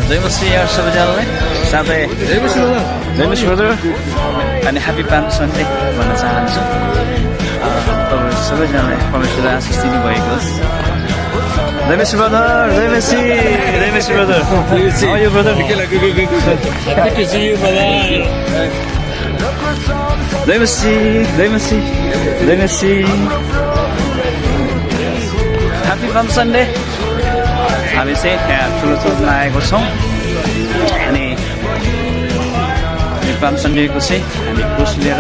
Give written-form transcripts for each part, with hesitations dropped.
जय मसी यार सबैजनालाई साथै जय मसी ब्रदर अनि ह्याप्पी पाल्म सन्डे भन्न चाहन्छु तपाईँ सबैजनालाई परमेश्वरले आशिष दिनुभएको होस् जय मसी ब्रदर जय मसी brother How are you brother? Happy to see you, brother. जय मसी ह्याप्पी पाल्म सन्डे हामी चाहिँ यहाँ ठुलो चोकमा आएको छौँ अनि पाल्म सन्डेको चाहिँ हामी क्रुस लिएर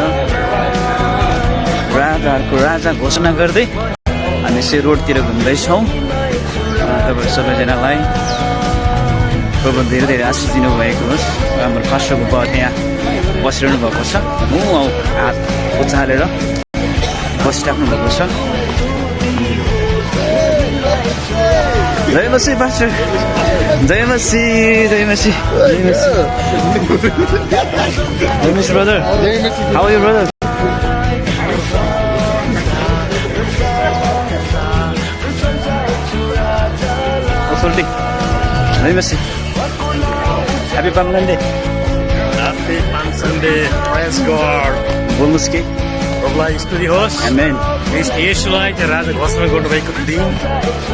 राजाहरूको राजा घोषणा गर्दै हामी चाहिँ रोडतिर घुम्दैछौँ तपाईँ सबैजनालाई प्रभु धेरै धेरै आशिष दिनुभएको होस् हाम्रो पास्टरको बाबा त्यहाँ बसिरहनु भएको छ हात उचालेर बसिराख्नु भएको छ जय मसी पास्टर जय मसी brother how are you brother जय मसी happy palm Sunday Happy Palm Sunday. Praise God. बोल्नुहोस् कि प्रभुलाई स्तुति होस् आमेन येशूलाई चाहिँ राजा घोषणा गर्नुभएको दिन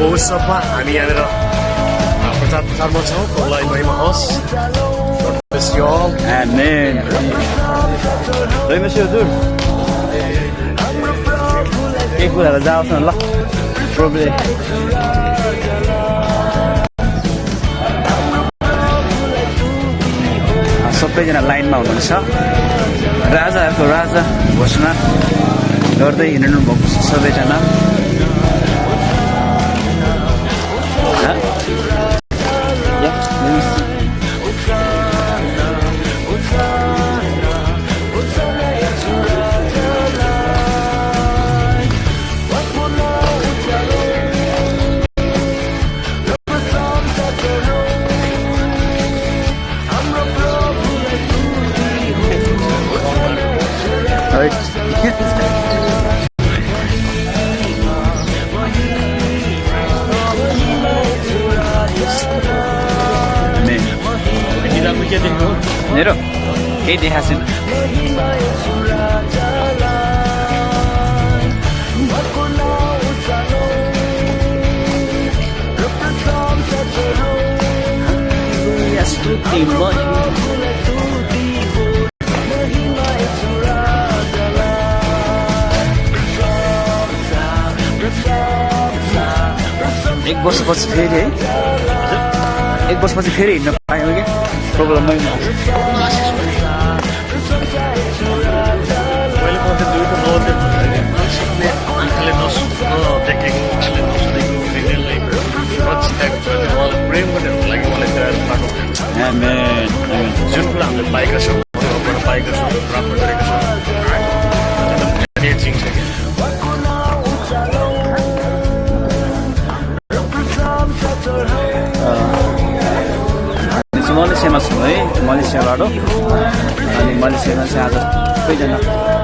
उत्सवमा हामी यहाँनिर प्रचार प्रसारमा छौँ प्रभुलाई महिमा होस् आमेन जय मसी हजुर एक कुराहरू जाओस् न ल प्रभुले सबैजना लाइनमा हुनुहुन्छ राजाहरूको राजा घोषणा गर्दै हिँड्नु भएको छ सबैजना मेरो केही देखाएको छैन एक वर्षपछि फेरि है एक वर्षपछि फेरि हिँड्न पायौँ क्या प्रब्लम मैले मात्रै दुईवटा नदेख्ने आँखाले नदेखेको आँखाले नसुनेको हृदयले नचिताएको छ उहाँलाई प्रेम गर्नेहरूको लागि मलाई तयार पार्नु जुन कुरा हामीले पाएका छौँ उहाँबाट पाएका छौँ प्राप्त गरेका छौँ एमेजिङ छ क्या मलेसियामा छौँ है मलेसियाबाट अनि मलेसियामा चाहिँ आज सबैजना